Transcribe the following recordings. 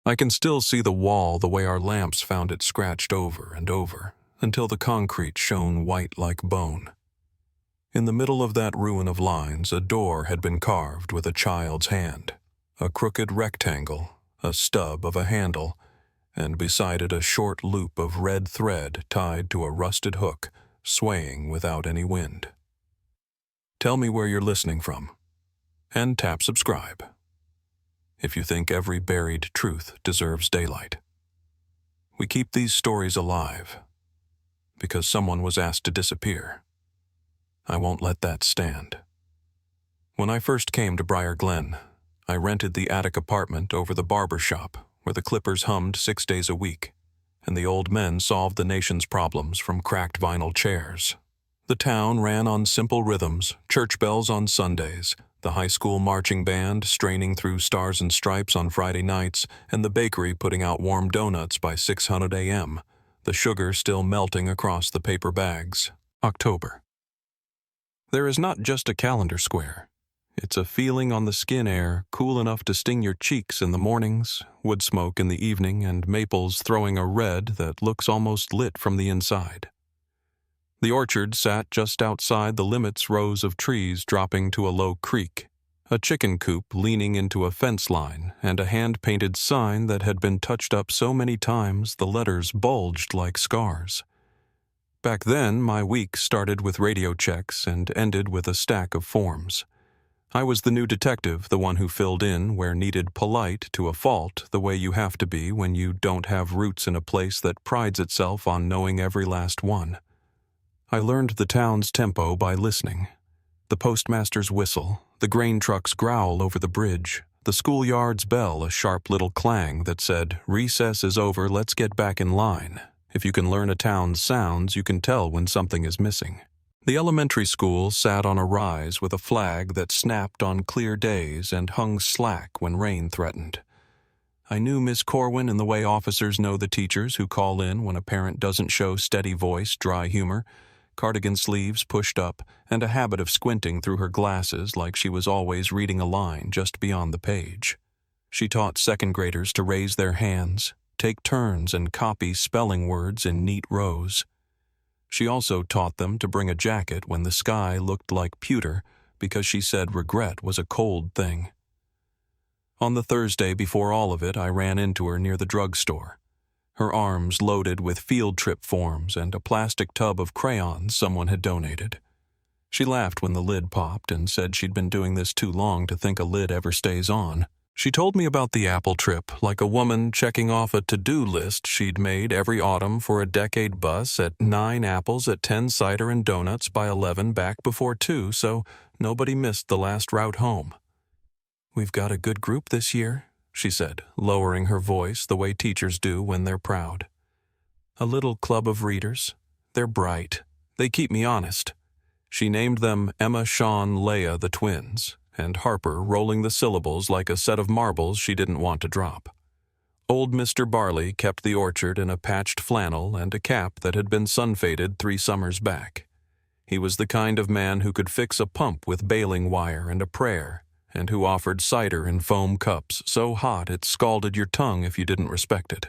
I can still see the wall the way our lamps found it scratched over and over, until the concrete shone white like bone. In the middle of that ruin of lines, a door had been carved with a child's hand, a crooked rectangle, a stub of a handle, and beside it a short loop of red thread tied to a rusted hook, swaying without any wind. Tell me where you're listening from, and tap subscribe if you think every buried truth deserves daylight. We keep these stories alive because someone was asked to disappear. I won't let that stand. When I first came to Brier Glenn, I rented the attic apartment over the barber shop where the clippers hummed 6 days a week, and the old men solved the nation's problems from cracked vinyl chairs. The town ran on simple rhythms, church bells on Sundays, the high school marching band straining through Stars and Stripes on Friday nights, and the bakery putting out warm donuts by 600 a.m., the sugar still melting across the paper bags. October. There is not just a calendar square. It's a feeling on the skin air, cool enough to sting your cheeks in the mornings, wood smoke in the evening, and maples throwing a red that looks almost lit from the inside. The orchard sat just outside the limits rows of trees dropping to a low creek, a chicken coop leaning into a fence line, and a hand-painted sign that had been touched up so many times the letters bulged like scars. Back then, my week started with radio checks and ended with a stack of forms. I was the new detective, the one who filled in where needed, polite to a fault, the way you have to be when you don't have roots in a place that prides itself on knowing every last one. I learned the town's tempo by listening. The postmaster's whistle, the grain truck's growl over the bridge, the schoolyard's bell a sharp little clang that said, "Recess is over, let's get back in line." If you can learn a town's sounds, you can tell when something is missing. The elementary school sat on a rise with a flag that snapped on clear days and hung slack when rain threatened. I knew Miss Corwin in the way officers know the teachers who call in when a parent doesn't show steady voice, dry humor, cardigan sleeves pushed up, and a habit of squinting through her glasses like she was always reading a line just beyond the page. She taught second graders to raise their hands, take turns, and copy spelling words in neat rows. She also taught them to bring a jacket when the sky looked like pewter because she said regret was a cold thing. On the Thursday before all of it, I ran into her near the drugstore, her arms loaded with field trip forms and a plastic tub of crayons someone had donated. She laughed when the lid popped and said she'd been doing this too long to think a lid ever stays on. She told me about the apple trip like a woman checking off a to-do list she'd made every autumn for a decade bus at 9 apples at 10 cider and donuts by 11 back before 2, so nobody missed the last route home. "We've got a good group this year," she said, lowering her voice the way teachers do when they're proud. "A little club of readers. They're bright. They keep me honest." She named them Emma, Sean, Leah, the twins, and Harper, rolling the syllables like a set of marbles she didn't want to drop. Old Mr. Barley kept the orchard in a patched flannel and a cap that had been sun-faded 3 summers back. He was the kind of man who could fix a pump with baling wire and a prayer, and who offered cider in foam cups so hot it scalded your tongue if you didn't respect it.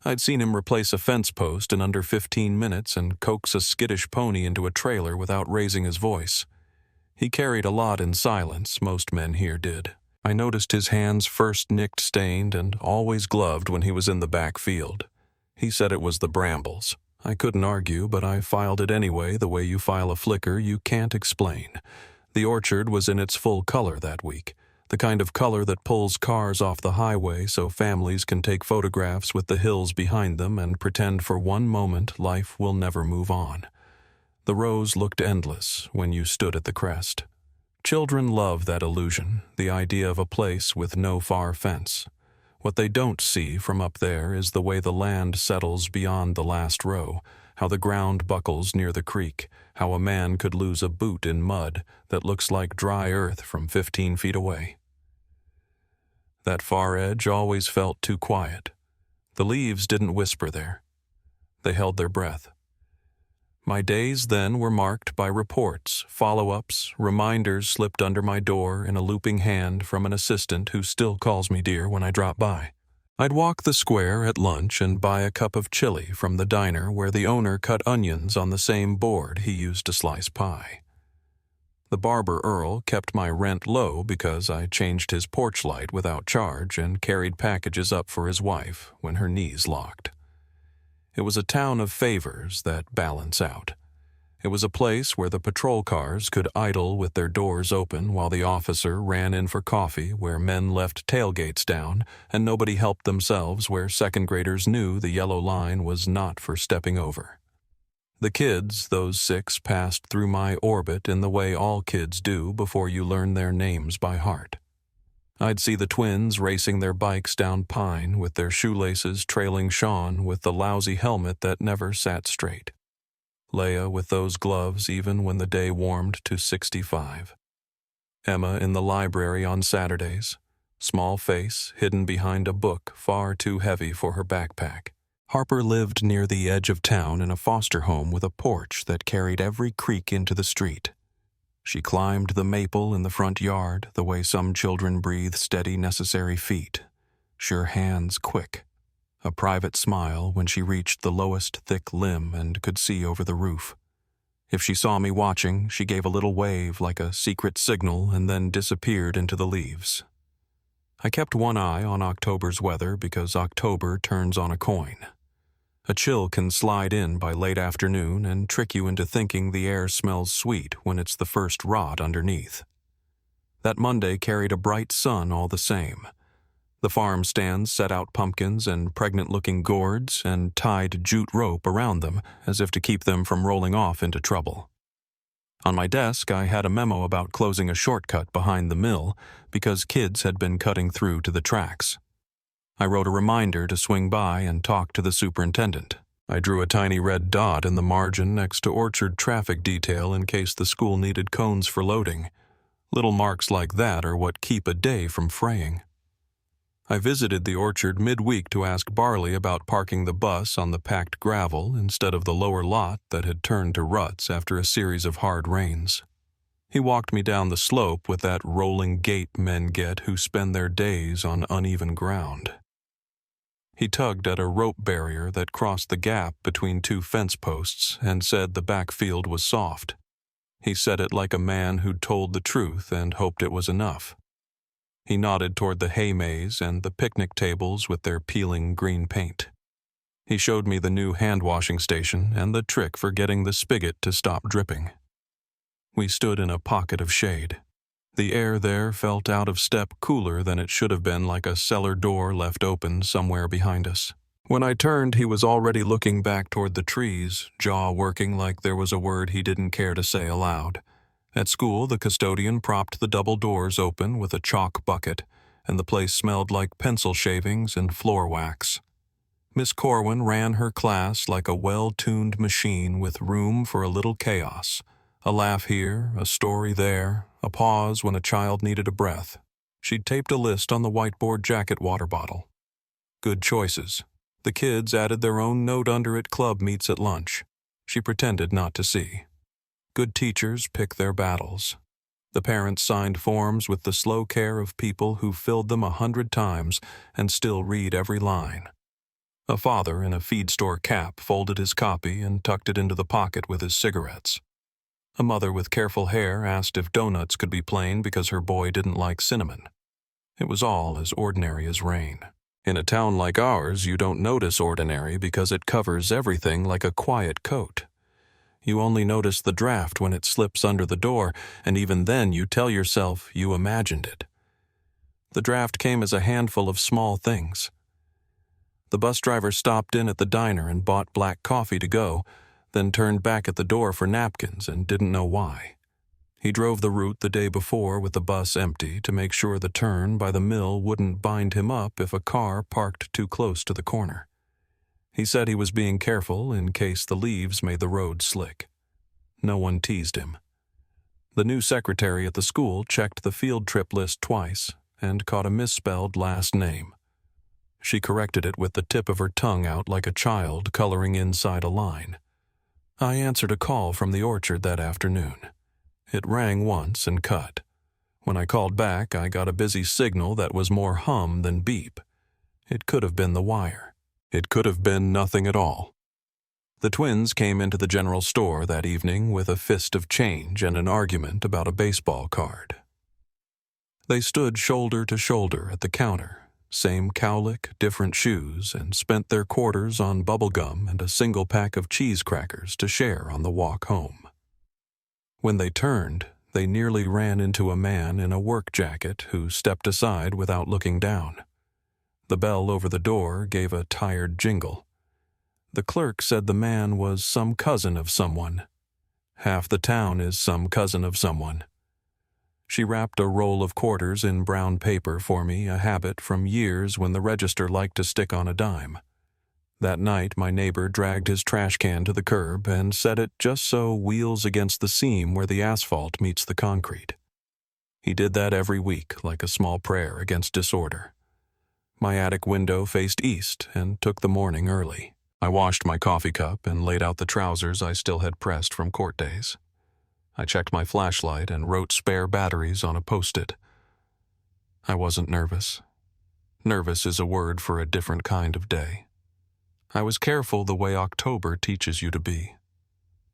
I'd seen him replace a fence post in under 15 minutes and coax a skittish pony into a trailer without raising his voice. He carried a lot in silence, most men here did. I noticed his hands first nicked stained and always gloved when he was in the back field. He said it was the brambles. I couldn't argue, but I filed it anyway the way you file a flicker you can't explain. The orchard was in its full color that week, the kind of color that pulls cars off the highway so families can take photographs with the hills behind them and pretend for one moment life will never move on. The rows looked endless when you stood at the crest. Children love that illusion, the idea of a place with no far fence. What they don't see from up there is the way the land settles beyond the last row, how the ground buckles near the creek, how a man could lose a boot in mud that looks like dry earth from 15 feet away. That far edge always felt too quiet. The leaves didn't whisper there. They held their breath. My days then were marked by reports, follow-ups, reminders slipped under my door in a looping hand from an assistant who still calls me dear when I drop by. I'd walk the square at lunch and buy a cup of chili from the diner where the owner cut onions on the same board he used to slice pie. The barber Earl kept my rent low because I changed his porch light without charge and carried packages up for his wife when her knees locked. It was a town of favors that balance out. It was a place where the patrol cars could idle with their doors open while the officer ran in for coffee, where men left tailgates down and nobody helped themselves, where second graders knew the yellow line was not for stepping over. The kids, those 6, passed through my orbit in the way all kids do before you learn their names by heart. I'd see the twins racing their bikes down Pine with their shoelaces trailing Sean with the lousy helmet that never sat straight. Leia with those gloves even when the day warmed to 65. Emma in the library on Saturdays, small face hidden behind a book far too heavy for her backpack. Harper lived near the edge of town in a foster home with a porch that carried every creak into the street. She climbed the maple in the front yard the way some children breathe steady, necessary feet, sure hands quick. A private smile when she reached the lowest thick limb and could see over the roof. If she saw me watching, she gave a little wave like a secret signal and then disappeared into the leaves. I kept one eye on October's weather because October turns on a coin. A chill can slide in by late afternoon and trick you into thinking the air smells sweet when it's the first rot underneath. That Monday carried a bright sun all the same. The farm stands set out pumpkins and pregnant-looking gourds and tied jute rope around them as if to keep them from rolling off into trouble. On my desk, I had a memo about closing a shortcut behind the mill because kids had been cutting through to the tracks. I wrote a reminder to swing by and talk to the superintendent. I drew a tiny red dot in the margin next to Orchard traffic detail in case the school needed cones for loading. Little marks like that are what keep a day from fraying. I visited the orchard midweek to ask Barley about parking the bus on the packed gravel instead of the lower lot that had turned to ruts after a series of hard rains. He walked me down the slope with that rolling gait men get who spend their days on uneven ground. He tugged at a rope barrier that crossed the gap between 2 fence posts and said the backfield was soft. He said it like a man who'd told the truth and hoped it was enough. He nodded toward the hay maze and the picnic tables with their peeling green paint. He showed me the new hand-washing station and the trick for getting the spigot to stop dripping. We stood in a pocket of shade. The air there felt out of step, cooler than it should have been, like a cellar door left open somewhere behind us. When I turned, he was already looking back toward the trees, jaw working like there was a word he didn't care to say aloud. At school, the custodian propped the double doors open with a chalk bucket, and the place smelled like pencil shavings and floor wax. Miss Corwin ran her class like a well-tuned machine with room for a little chaos. A laugh here, a story there, a pause when a child needed a breath. She'd taped a list on the whiteboard jacket water bottle. Good choices. The kids added their own note under it, club meets at lunch. She pretended not to see. Good teachers pick their battles. The parents signed forms with the slow care of people who filled them 100 times and still read every line. A father in a feed store cap folded his copy and tucked it into the pocket with his cigarettes. A mother with careful hair asked if donuts could be plain because her boy didn't like cinnamon. It was all as ordinary as rain. In a town like ours, you don't notice ordinary because it covers everything like a quiet coat. You only notice the draft when it slips under the door, and even then you tell yourself you imagined it. The draft came as a handful of small things. The bus driver stopped in at the diner and bought black coffee to go, then turned back at the door for napkins and didn't know why. He drove the route the day before with the bus empty to make sure the turn by the mill wouldn't bind him up if a car parked too close to the corner. He said he was being careful in case the leaves made the road slick. No one teased him. The new secretary at the school checked the field trip list twice and caught a misspelled last name. She corrected it with the tip of her tongue out like a child coloring inside a line. I answered a call from the orchard that afternoon. It rang once and cut. When I called back, I got a busy signal that was more hum than beep. It could have been the wire. It could have been nothing at all. The twins came into the general store that evening with a fist of change and an argument about a baseball card. They stood shoulder to shoulder at the counter, same cowlick, different shoes, and spent their quarters on bubble gum and a single pack of cheese crackers to share on the walk home. When they turned, they nearly ran into a man in a work jacket who stepped aside without looking down. The bell over the door gave a tired jingle. The clerk said the man was some cousin of someone. Half the town is some cousin of someone. She wrapped a roll of quarters in brown paper for me, a habit from years when the register liked to stick on a dime. That night, my neighbor dragged his trash can to the curb and set it just so wheels against the seam where the asphalt meets the concrete. He did that every week, like a small prayer against disorder. My attic window faced east and took the morning early. I washed my coffee cup and laid out the trousers I still had pressed from court days. I checked my flashlight and wrote spare batteries on a Post-it. I wasn't nervous. Nervous is a word for a different kind of day. I was careful the way October teaches you to be.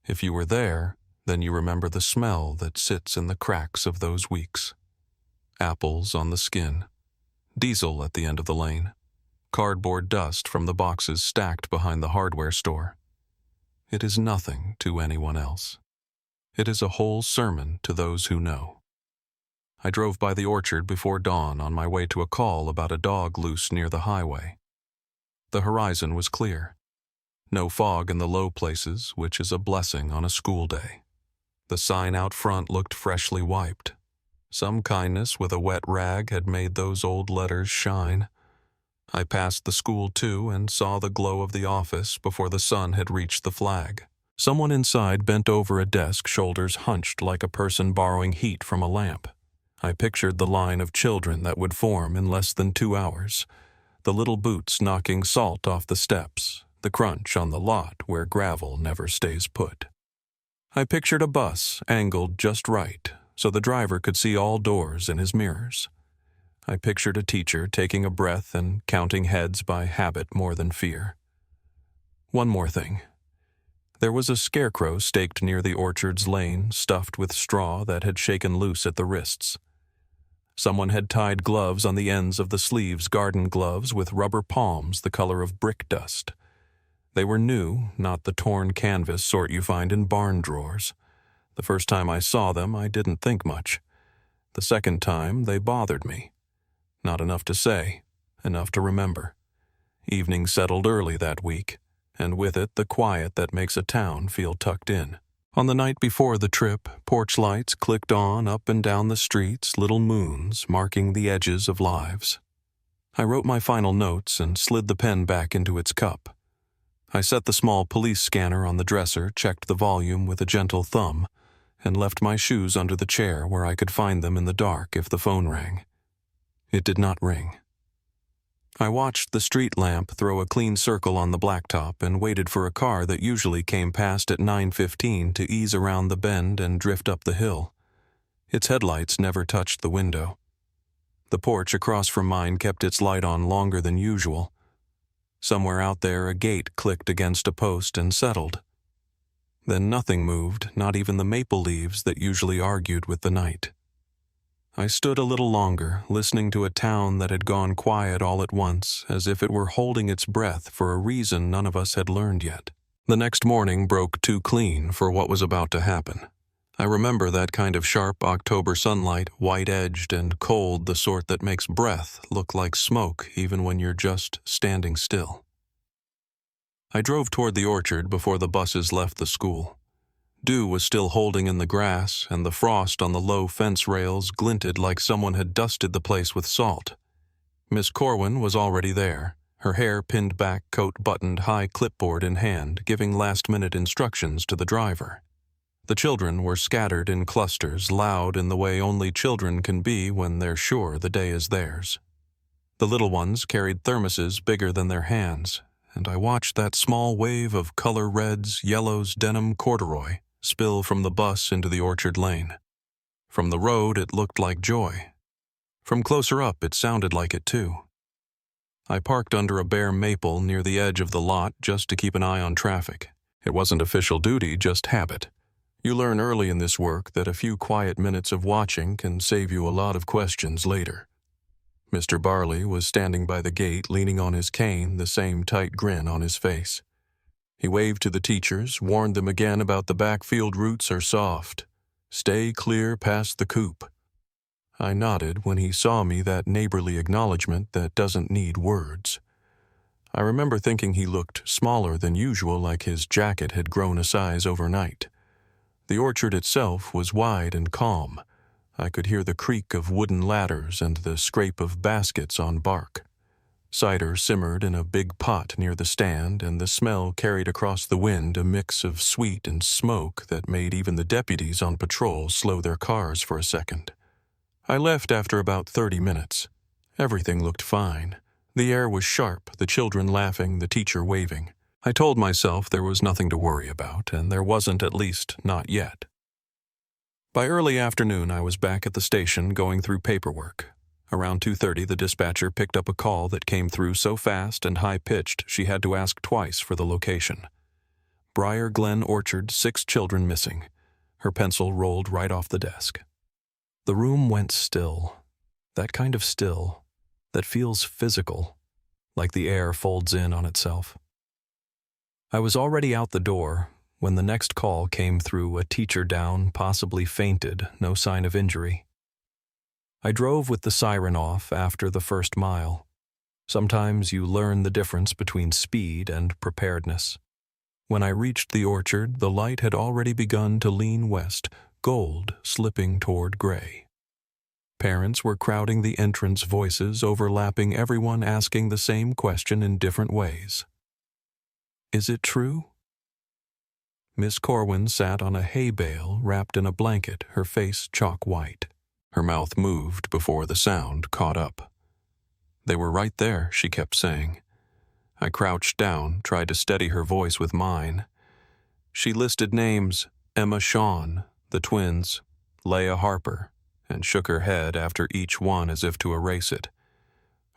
If you were there, then you remember the smell that sits in the cracks of those weeks. Apples on the skin. Diesel at the end of the lane. Cardboard dust from the boxes stacked behind the hardware store. It is nothing to anyone else. It is a whole sermon to those who know. I drove by the orchard before dawn on my way to a call about a dog loose near the highway. The horizon was clear. No fog in the low places, which is a blessing on a school day. The sign out front looked freshly wiped. Some kindness with a wet rag had made those old letters shine. I passed the school too and saw the glow of the office before the sun had reached the flag. Someone inside bent over a desk, shoulders hunched like a person borrowing heat from a lamp. I pictured the line of children that would form in less than 2 hours, the little boots knocking salt off the steps, the crunch on the lot where gravel never stays put. I pictured a bus angled just right so the driver could see all doors in his mirrors. I pictured a teacher taking a breath and counting heads by habit more than fear. One more thing. There was a scarecrow staked near the orchard's lane, stuffed with straw that had shaken loose at the wrists. Someone had tied gloves on the ends of the sleeves, garden gloves with rubber palms the color of brick dust. They were new, not the torn canvas sort you find in barn drawers. The first time I saw them, I didn't think much. The second time, they bothered me. Not enough to say, enough to remember. Evening settled early that week, and with it the quiet that makes a town feel tucked in. On the night before the trip, porch lights clicked on up and down the streets, little moons marking the edges of lives. I wrote my final notes and slid the pen back into its cup. I set the small police scanner on the dresser, checked the volume with a gentle thumb, and left my shoes under the chair where I could find them in the dark if the phone rang. It did not ring. I watched the street lamp throw a clean circle on the blacktop and waited for a car that usually came past at 9:15 to ease around the bend and drift up the hill. Its headlights never touched the window. The porch across from mine kept its light on longer than usual. Somewhere out there a gate clicked against a post and settled. Then nothing moved, not even the maple leaves that usually argued with the night. I stood a little longer, listening to a town that had gone quiet all at once, as if it were holding its breath for a reason none of us had learned yet. The next morning broke too clean for what was about to happen. I remember that kind of sharp October sunlight, white-edged and cold, the sort that makes breath look like smoke even when you're just standing still. I drove toward the orchard before the buses left the school. Dew was still holding in the grass, and the frost on the low fence rails glinted like someone had dusted the place with salt. Miss Corwin was already there, her hair pinned back, coat buttoned, high clipboard in hand, giving last-minute instructions to the driver. The children were scattered in clusters, loud in the way only children can be when they're sure the day is theirs. The little ones carried thermoses bigger than their hands, and I watched that small wave of color reds, yellows, denim, corduroy spill from the bus into the orchard lane. From the road, it looked like joy. From closer up, it sounded like it too. I parked under a bare maple near the edge of the lot just to keep an eye on traffic. It wasn't official duty, just habit. You learn early in this work that a few quiet minutes of watching can save you a lot of questions later. Mr. Barley was standing by the gate, leaning on his cane, the same tight grin on his face. He waved to the teachers, warned them again about the backfield routes are soft. Stay clear past the coop. I nodded when he saw me, that neighborly acknowledgement that doesn't need words. I remember thinking he looked smaller than usual, like his jacket had grown a size overnight. The orchard itself was wide and calm. I could hear the creak of wooden ladders and the scrape of baskets on bark. Cider simmered in a big pot near the stand, and the smell carried across the wind a mix of sweet and smoke that made even the deputies on patrol slow their cars for a second. I left after about 30 minutes. Everything looked fine. The air was sharp, the children laughing, the teacher waving. I told myself there was nothing to worry about, and there wasn't, at least not yet. By early afternoon, I was back at the station going through paperwork. Around 2:30, the dispatcher picked up a call that came through so fast and high-pitched she had to ask twice for the location. Brier Glenn Orchard, 6 children missing. Her pencil rolled right off the desk. The room went still. That kind of still that feels physical, like the air folds in on itself. I was already out the door when the next call came through, a teacher down, possibly fainted, no sign of injury. I drove with the siren off after the first mile. Sometimes you learn the difference between speed and preparedness. When I reached the orchard, the light had already begun to lean west, gold slipping toward gray. Parents were crowding the entrance, voices overlapping, everyone asking the same question in different ways. Is it true? Miss Corwin sat on a hay bale wrapped in a blanket, her face chalk white. Her mouth moved before the sound caught up. They were right there, she kept saying. I crouched down, tried to steady her voice with mine. She listed names: Emma Shawn, the twins, Leah Harper, and shook her head after each one as if to erase it.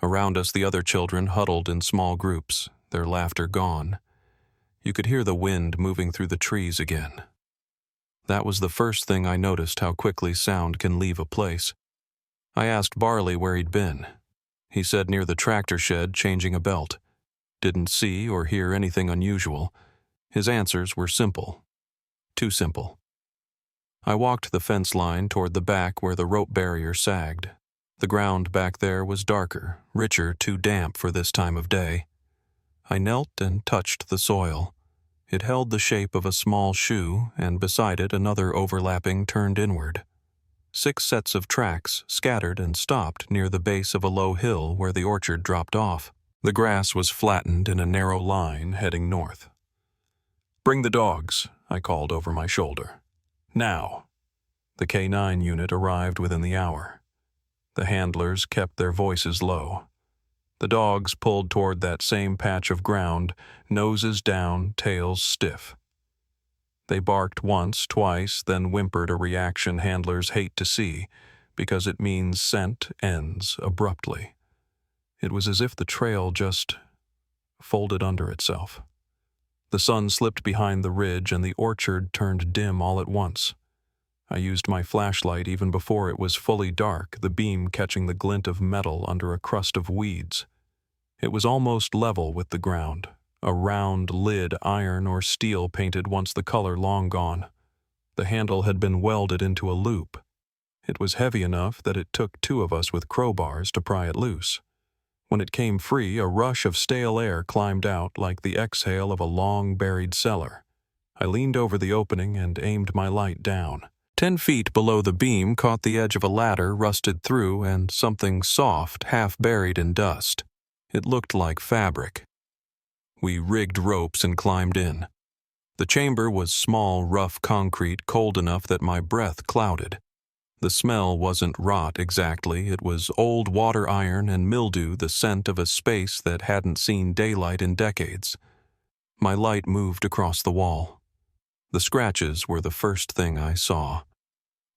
Around us, the other children huddled in small groups, their laughter gone. You could hear the wind moving through the trees again. That was the first thing I noticed, how quickly sound can leave a place. I asked Barley where he'd been. He said near the tractor shed, changing a belt. Didn't see or hear anything unusual. His answers were simple. Too simple. I walked the fence line toward the back where the rope barrier sagged. The ground back there was darker, richer, too damp for this time of day. I knelt and touched the soil. It held the shape of a small shoe, and beside it another overlapping turned inward. 6 sets of tracks scattered and stopped near the base of a low hill where the orchard dropped off. The grass was flattened in a narrow line heading north. "Bring the dogs," I called over my shoulder. "Now." The K-9 unit arrived within the hour. The handlers kept their voices low. The dogs pulled toward that same patch of ground, noses down, tails stiff. They barked once, twice, then whimpered, a reaction handlers hate to see, because it means scent ends abruptly. It was as if the trail just folded under itself. The sun slipped behind the ridge and the orchard turned dim all at once. I used my flashlight even before it was fully dark, the beam catching the glint of metal under a crust of weeds. It was almost level with the ground, a round lid, iron or steel painted, once the color long gone. The handle had been welded into a loop. It was heavy enough that it took 2 of us with crowbars to pry it loose. When it came free, a rush of stale air climbed out like the exhale of a long-buried cellar. I leaned over the opening and aimed my light down. 10 feet below the beam caught the edge of a ladder rusted through and something soft, half buried in dust. It looked like fabric. We rigged ropes and climbed in. The chamber was small, rough concrete, cold enough that my breath clouded. The smell wasn't rot exactly, it was old water iron and mildew, the scent of a space that hadn't seen daylight in decades. My light moved across the wall. The scratches were the first thing I saw.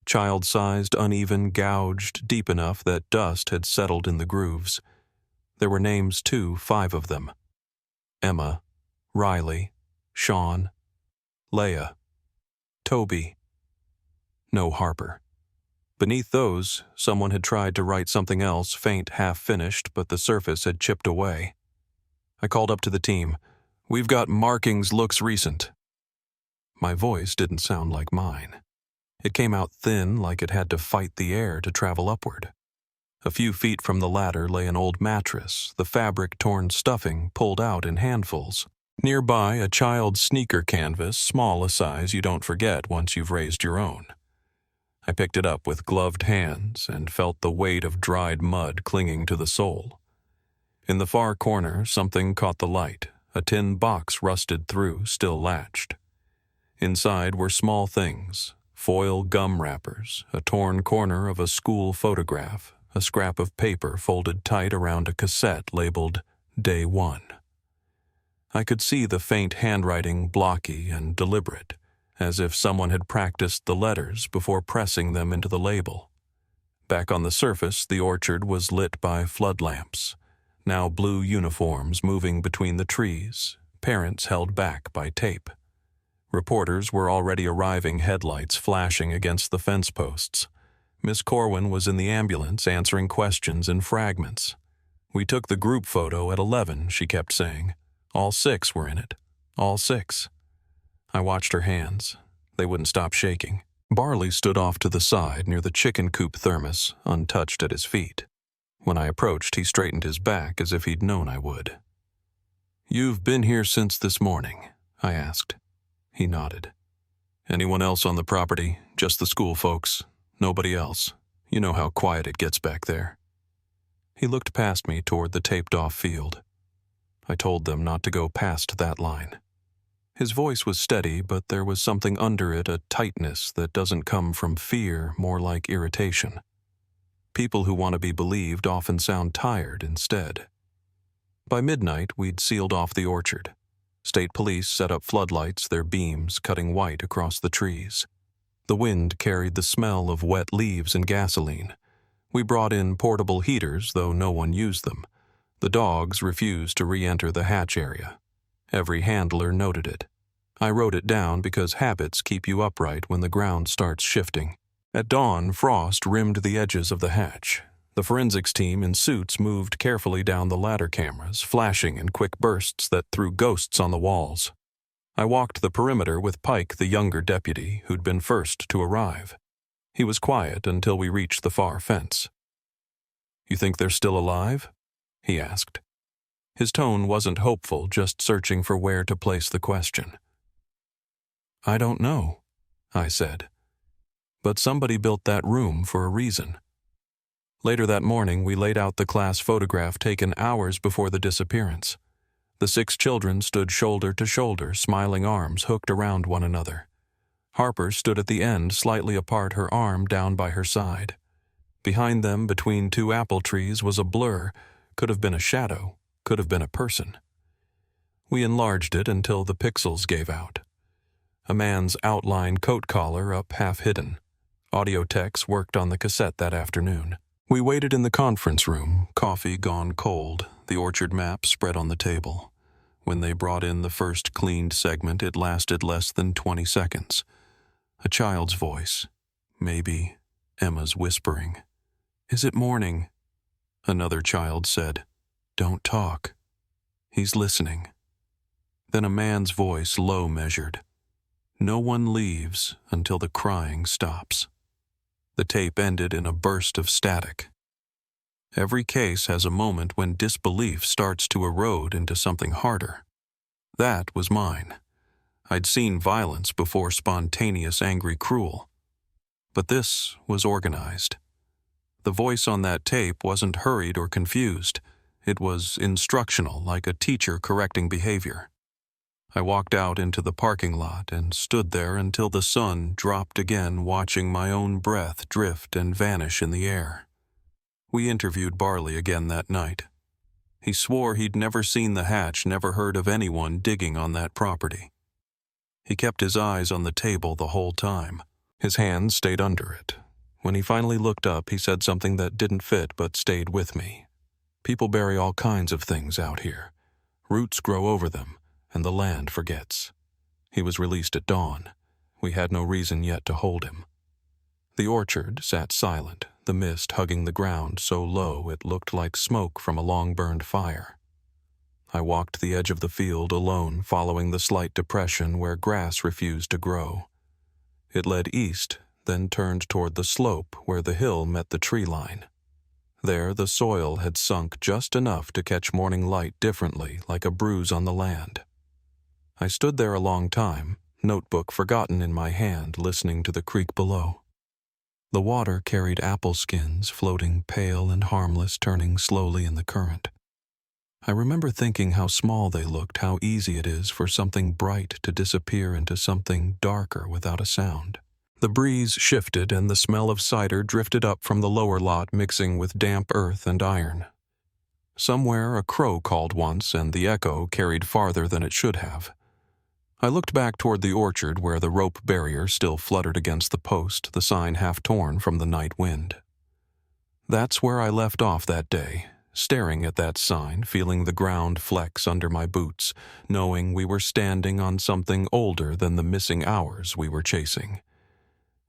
Child-sized, uneven, gouged, deep enough that dust had settled in the grooves. There were names too, 5 of them. Emma, Riley, Sean, Leah, Toby. No Harper. Beneath those, someone had tried to write something else, faint, half-finished, but the surface had chipped away. I called up to the team. "We've got markings, looks recent." My voice didn't sound like mine. It came out thin, like it had to fight the air to travel upward. A few feet from the ladder lay an old mattress, the fabric-torn stuffing pulled out in handfuls. Nearby, a child's sneaker canvas, small a size you don't forget once you've raised your own. I picked it up with gloved hands and felt the weight of dried mud clinging to the sole. In the far corner, something caught the light, a tin box rusted through, still latched. Inside were small things, foil gum wrappers, a torn corner of a school photograph, a scrap of paper folded tight around a cassette labeled Day 1. I could see the faint handwriting blocky and deliberate, as if someone had practiced the letters before pressing them into the label. Back on the surface, the orchard was lit by flood lamps, now blue uniforms moving between the trees, parents held back by tape. Reporters were already arriving, headlights flashing against the fence posts. Miss Corwin was in the ambulance answering questions in fragments. "We took the group photo at 11, she kept saying. All 6 were in it. All 6. I watched her hands. They wouldn't stop shaking. Barley stood off to the side near the chicken coop thermos, untouched at his feet. When I approached, he straightened his back as if he'd known I would. "You've been here since this morning?" I asked. He nodded. "Anyone else on the property? Just the school folks? Nobody else? You know how quiet it gets back there." He looked past me toward the taped-off field. I told them not to go past that line. His voice was steady, but there was something under it, a tightness that doesn't come from fear, more like irritation. People who want to be believed often sound tired instead. By midnight, we'd sealed off the orchard. State police set up floodlights, their beams cutting white across the trees. The wind carried the smell of wet leaves and gasoline. We brought in portable heaters, though no one used them. The dogs refused to re-enter the hatch area. Every handler noted it. I wrote it down because habits keep you upright when the ground starts shifting. At dawn, frost rimmed the edges of the hatch. The forensics team in suits moved carefully down the ladder cameras, flashing in quick bursts that threw ghosts on the walls. I walked the perimeter with Pike, the younger deputy, who'd been first to arrive. He was quiet until we reached the far fence. "You think they're still alive?" he asked. His tone wasn't hopeful, just searching for where to place the question. "I don't know," I said. "But somebody built that room for a reason." Later that morning, we laid out the class photograph taken hours before the disappearance. The 6 children stood shoulder to shoulder, smiling arms hooked around one another. Harper stood at the end, slightly apart, her arm down by her side. Behind them, between 2 apple trees, was a blur. Could have been a shadow, could have been a person. We enlarged it until the pixels gave out. A man's outline coat collar up half hidden. Audio techs worked on the cassette that afternoon. We waited in the conference room, coffee gone cold, the orchard map spread on the table. When they brought in the first cleaned segment, it lasted less than 20 seconds. A child's voice, maybe Emma's whispering. "Is it morning?" Another child said, "Don't talk. He's listening." Then a man's voice, low measured. "No one leaves until the crying stops." The tape ended in a burst of static. Every case has a moment when disbelief starts to erode into something harder. That was mine. I'd seen violence before, spontaneous, angry, cruel. But this was organized. The voice on that tape wasn't hurried or confused. It was instructional, like a teacher correcting behavior. I walked out into the parking lot and stood there until the sun dropped again, watching my own breath drift and vanish in the air. We interviewed Barley again that night. He swore he'd never seen the hatch, never heard of anyone digging on that property. He kept his eyes on the table the whole time. His hands stayed under it. When he finally looked up, he said something that didn't fit but stayed with me. People bury all kinds of things out here. Roots grow over them, and the land forgets. He was released at dawn. We had no reason yet to hold him. The orchard sat silent, the mist hugging the ground so low it looked like smoke from a long-burned fire. I walked the edge of the field alone, following the slight depression where grass refused to grow. It led east, then turned toward the slope where the hill met the tree line. There, the soil had sunk just enough to catch morning light differently, like a bruise on the land. I stood there a long time, notebook forgotten in my hand, listening to the creek below. The water carried apple skins, floating pale and harmless, turning slowly in the current. I remember thinking how small they looked, how easy it is for something bright to disappear into something darker without a sound. The breeze shifted and the smell of cider drifted up from the lower lot, mixing with damp earth and iron. Somewhere a crow called once, and the echo carried farther than it should have. I looked back toward the orchard where the rope barrier still fluttered against the post, the sign half torn from the night wind. That's where I left off that day, staring at that sign, feeling the ground flex under my boots, knowing we were standing on something older than the missing hours we were chasing.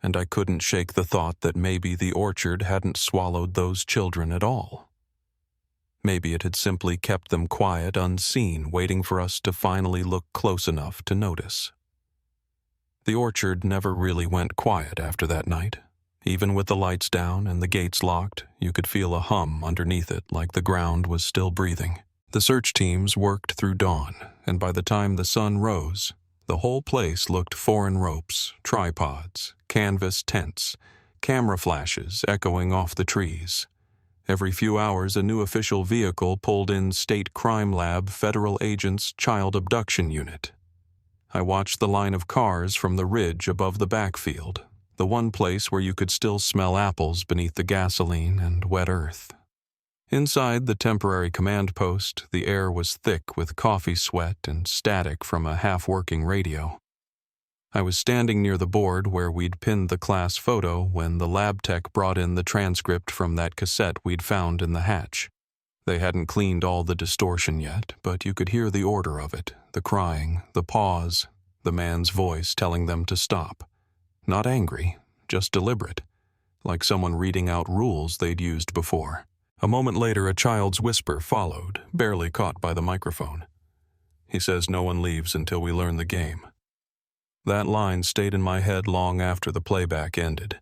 And I couldn't shake the thought that maybe the orchard hadn't swallowed those children at all. Maybe it had simply kept them quiet, unseen, waiting for us to finally look close enough to notice. The orchard never really went quiet after that night. Even with the lights down and the gates locked, you could feel a hum underneath it, like the ground was still breathing. The search teams worked through dawn, and by the time the sun rose, the whole place looked foreign ropes, tripods, canvas tents, camera flashes echoing off the trees. Every few hours, a new official vehicle pulled in State Crime Lab Federal Agents Child Abduction Unit. I watched the line of cars from the ridge above the backfield, the one place where you could still smell apples beneath the gasoline and wet earth. Inside the temporary command post, the air was thick with coffee sweat and static from a half-working radio. I was standing near the board where we'd pinned the class photo when the lab tech brought in the transcript from that cassette we'd found in the hatch. They hadn't cleaned all the distortion yet, but you could hear the order of it, the crying, the pause, the man's voice telling them to stop. Not angry, just deliberate, like someone reading out rules they'd used before. A moment later, a child's whisper followed, barely caught by the microphone. He says no one leaves until we learn the game. That line stayed in my head long after the playback ended.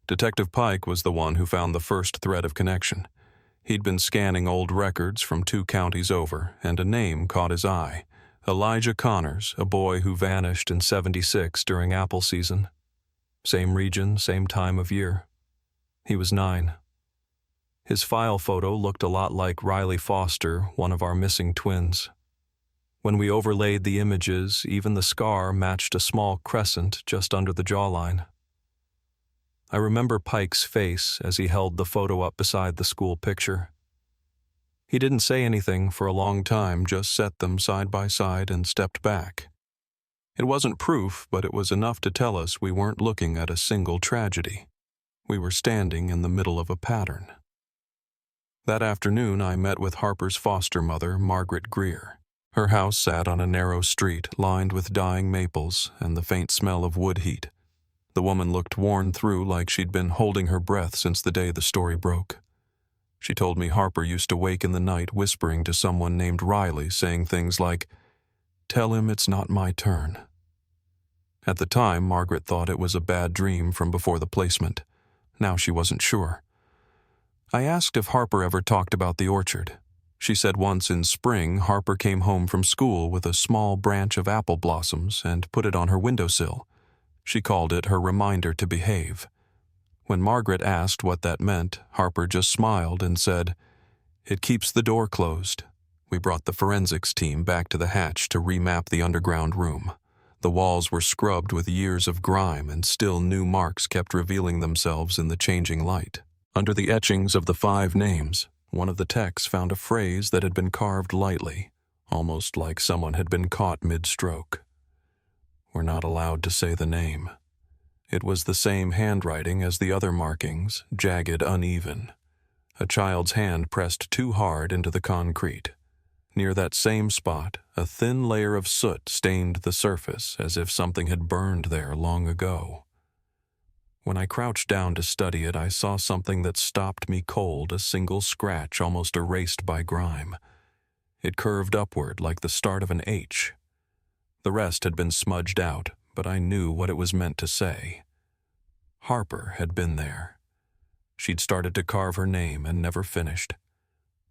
Detective Pike was the one who found the first thread of connection. He'd been scanning old records from 2 counties over, and a name caught his eye. Elijah Connors, a boy who vanished in '76 during apple season. Same region, same time of year. He was 9. His file photo looked a lot like Riley Foster, one of our missing twins. When we overlaid the images, even the scar matched a small crescent just under the jawline. I remember Pike's face as he held the photo up beside the school picture. He didn't say anything for a long time, just set them side by side and stepped back. It wasn't proof, but it was enough to tell us we weren't looking at a single tragedy. We were standing in the middle of a pattern. That afternoon, I met with Harper's foster mother, Margaret Grier. Her house sat on a narrow street lined with dying maples and the faint smell of wood heat. The woman looked worn through, like she'd been holding her breath since the day the story broke. She told me Harper used to wake in the night whispering to someone named Riley, saying things like, "Tell him it's not my turn." At the time, Margaret thought it was a bad dream from before the placement. Now she wasn't sure. I asked if Harper ever talked about the orchard. She said once in spring, Harper came home from school with a small branch of apple blossoms and put it on her windowsill. She called it her reminder to behave. When Margaret asked what that meant, Harper just smiled and said, "It keeps the door closed." We brought the forensics team back to the hatch to remap the underground room. The walls were scrubbed with years of grime, and still new marks kept revealing themselves in the changing light. Under the etchings of the 5 names, one of the techs found a phrase that had been carved lightly, almost like someone had been caught mid-stroke. We're not allowed to say the name. It was the same handwriting as the other markings, jagged, uneven. A child's hand pressed too hard into the concrete. Near that same spot, a thin layer of soot stained the surface as if something had burned there long ago. When I crouched down to study it, I saw something that stopped me cold, a single scratch almost erased by grime. It curved upward like the start of an H. The rest had been smudged out, but I knew what it was meant to say. Harper had been there. She'd started to carve her name and never finished.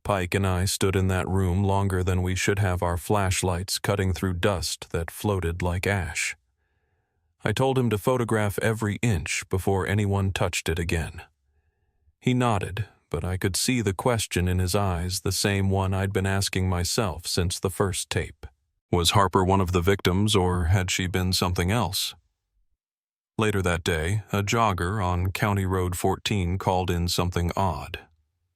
Pike and I stood in that room longer than we should have, our flashlights cutting through dust that floated like ash. I told him to photograph every inch before anyone touched it again. He nodded, but I could see the question in his eyes, the same one I'd been asking myself since the first tape. Was Harper one of the victims, or had she been something else? Later that day, a jogger on County Road 14 called in something odd.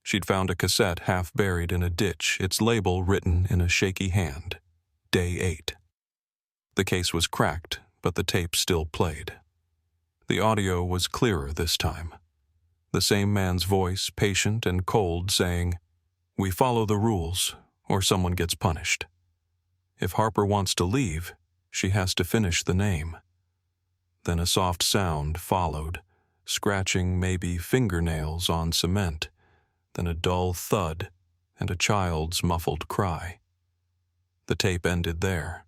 She'd found a cassette half buried in a ditch, its label written in a shaky hand. Day 8. The case was cracked, but the tape still played. The audio was clearer this time. The same man's voice, patient and cold, saying, "We follow the rules, or someone gets punished. If Harper wants to leave, she has to finish the name." Then a soft sound followed, scratching maybe fingernails on cement, then a dull thud and a child's muffled cry. The tape ended there.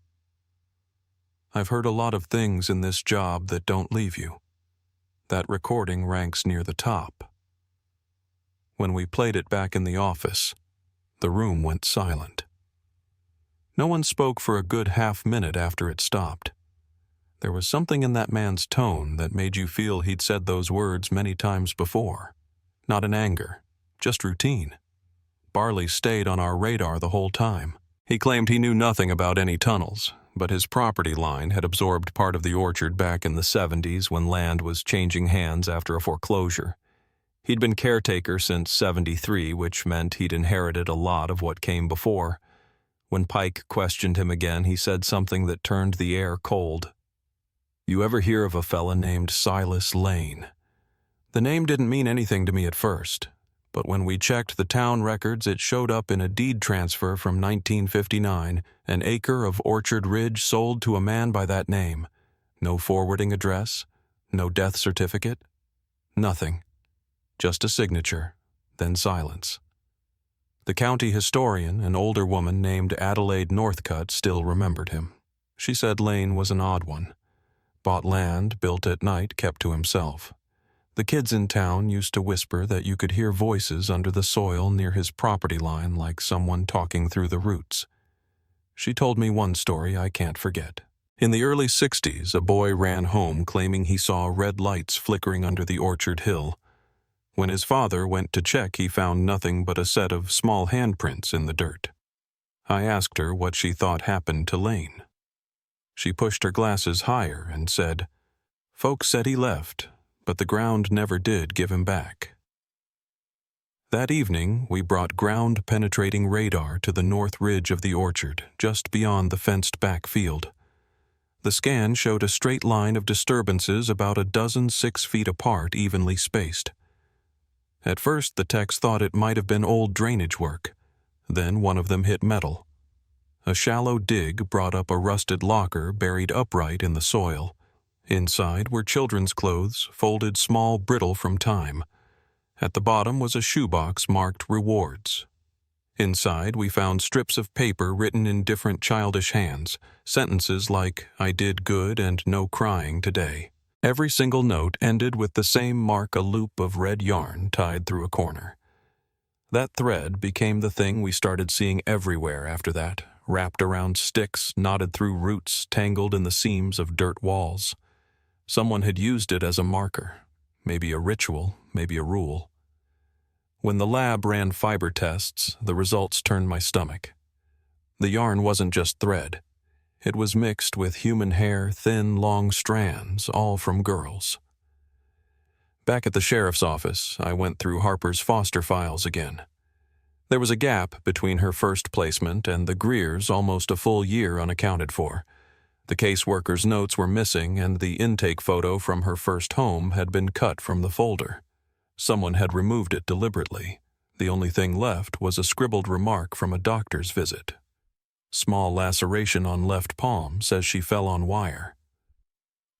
I've heard a lot of things in this job that don't leave you. That recording ranks near the top. When we played it back in the office, the room went silent. No one spoke for a good half-minute after it stopped. There was something in that man's tone that made you feel he'd said those words many times before. Not in anger, just routine. Barley stayed on our radar the whole time. He claimed he knew nothing about any tunnels, but his property line had absorbed part of the orchard back in the 70s when land was changing hands after a foreclosure. He'd been caretaker since 73, which meant he'd inherited a lot of what came before. When Pike questioned him again, he said something that turned the air cold. "You ever hear of a fella named Silas Lane?" The name didn't mean anything to me at first, but when we checked the town records, it showed up in a deed transfer from 1959, an acre of Orchard Ridge sold to a man by that name. No forwarding address, no death certificate, nothing. Just a signature, then silence. The county historian, an older woman named Adelaide Northcutt, still remembered him. She said Lane was an odd one. Bought land, built at night, kept to himself. The kids in town used to whisper that you could hear voices under the soil near his property line, like someone talking through the roots. She told me one story I can't forget. In the early 60s, a boy ran home claiming he saw red lights flickering under the orchard hill. When his father went to check, he found nothing but a set of small handprints in the dirt. I asked her what she thought happened to Lane. She pushed her glasses higher and said, "Folks said he left, but the ground never did give him back." That evening, we brought ground-penetrating radar to the north ridge of the orchard, just beyond the fenced-back field. The scan showed a straight line of disturbances about a dozen 6 feet apart, evenly spaced. At first, the techs thought it might have been old drainage work. Then one of them hit metal. A shallow dig brought up a rusted locker buried upright in the soil. Inside were children's clothes, folded small brittle from time. At the bottom was a shoebox marked rewards. Inside we found strips of paper written in different childish hands, sentences like, "I did good and no crying today." Every single note ended with the same mark, a loop of red yarn tied through a corner. That thread became the thing we started seeing everywhere after that, wrapped around sticks, knotted through roots, tangled in the seams of dirt walls. Someone had used it as a marker, maybe a ritual, maybe a rule. When the lab ran fiber tests, the results turned my stomach. The yarn wasn't just thread. It was mixed with human hair, thin, long strands, all from girls. Back at the sheriff's office, I went through Harper's foster files again. There was a gap between her first placement and the Briers, almost a full year unaccounted for. The caseworker's notes were missing, and the intake photo from her first home had been cut from the folder. Someone had removed it deliberately. The only thing left was a scribbled remark from a doctor's visit. Small laceration on left palm, says she fell on wire.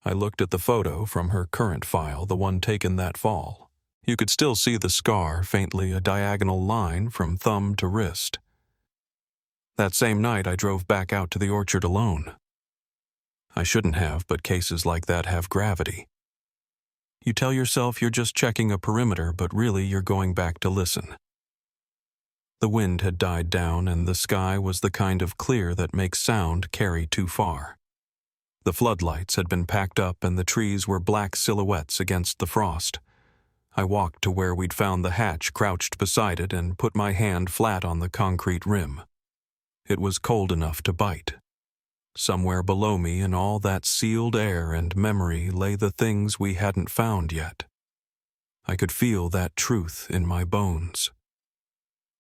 I looked at the photo from her current file, the one taken that fall. You could still see the scar, faintly a diagonal line from thumb to wrist. That same night I drove back out to the orchard alone. I shouldn't have, but cases like that have gravity. You tell yourself you're just checking a perimeter, but really you're going back to listen. The wind had died down, and the sky was the kind of clear that makes sound carry too far. The floodlights had been packed up, and the trees were black silhouettes against the frost. I walked to where we'd found the hatch, crouched beside it, and put my hand flat on the concrete rim. It was cold enough to bite. Somewhere below me in all that sealed air and memory lay the things we hadn't found yet. I could feel that truth in my bones.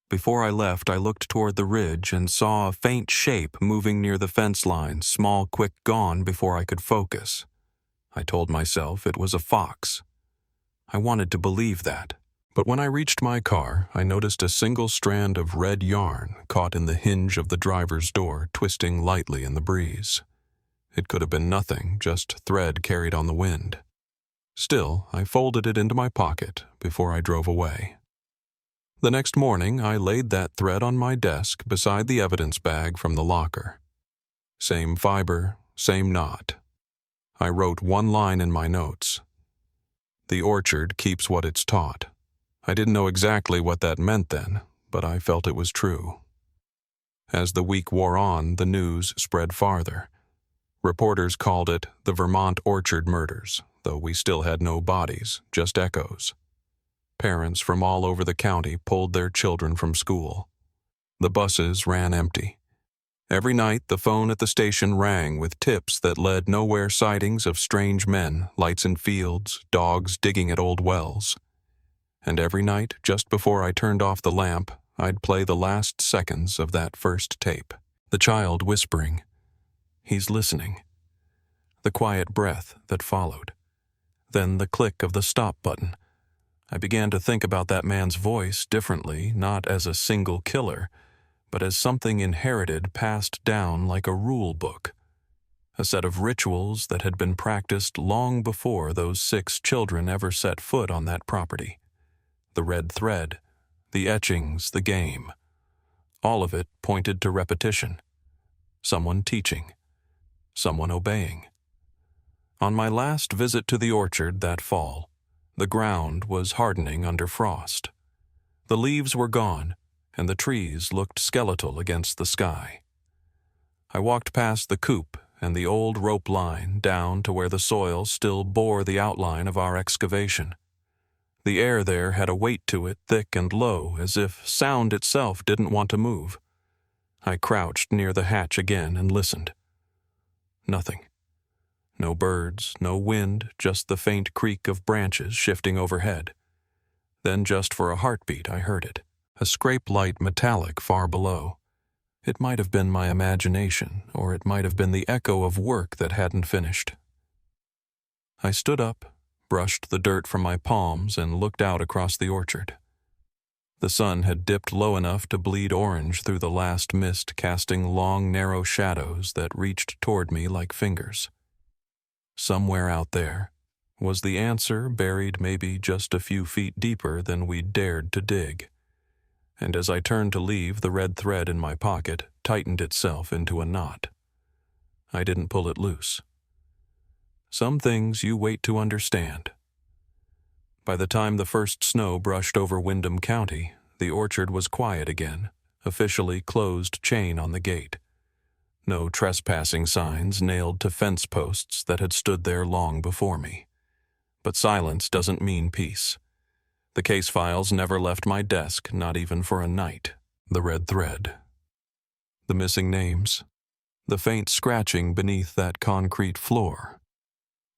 Before I left, I looked toward the ridge and saw a faint shape moving near the fence line, small, quick gone before I could focus. I told myself it was a fox. I wanted to believe that. But when I reached my car, I noticed a single strand of red yarn caught in the hinge of the driver's door, twisting lightly in the breeze. It could have been nothing, just thread carried on the wind. Still, I folded it into my pocket before I drove away. The next morning, I laid that thread on my desk beside the evidence bag from the locker. Same fiber, same knot. I wrote one line in my notes. The orchard keeps what it's taught. I didn't know exactly what that meant then, but I felt it was true. As the week wore on, the news spread farther. Reporters called it the Vermont orchard murders, though we still had no bodies, just echoes. Parents from all over the county pulled their children from school. The buses ran empty. Every night, the phone at the station rang with tips that led nowhere, sightings of strange men, lights in fields, dogs digging at old wells. And every night, just before I turned off the lamp, I'd play the last seconds of that first tape. The child whispering, "He's listening." The quiet breath that followed. Then the click of the stop button. I began to think about that man's voice differently, not as a single killer, but as something inherited, passed down like a rule book. A set of rituals that had been practiced long before those 6 children ever set foot on that property. The red thread, the etchings, the game. All of it pointed to repetition. Someone teaching. Someone obeying. On my last visit to the orchard that fall, the ground was hardening under frost. The leaves were gone, and the trees looked skeletal against the sky. I walked past the coop and the old rope line down to where the soil still bore the outline of our excavation. The air there had a weight to it, thick and low, as if sound itself didn't want to move. I crouched near the hatch again and listened. Nothing. No birds, no wind, just the faint creak of branches shifting overhead. Then just for a heartbeat I heard it, a scrape-light metallic far below. It might have been my imagination, or it might have been the echo of work that hadn't finished. I stood up, brushed the dirt from my palms, and looked out across the orchard. The sun had dipped low enough to bleed orange through the last mist, casting long, narrow shadows that reached toward me like fingers. Somewhere out there was the answer, buried maybe just a few feet deeper than we'd dared to dig. And as I turned to leave, the red thread in my pocket tightened itself into a knot. I didn't pull it loose. Some things you wait to understand. By the time the first snow brushed over Windham County, the orchard was quiet again, officially closed chain on the gate. No trespassing signs nailed to fence posts that had stood there long before me. But silence doesn't mean peace. The case files never left my desk, not even for a night. The red thread. The missing names. The faint scratching beneath that concrete floor.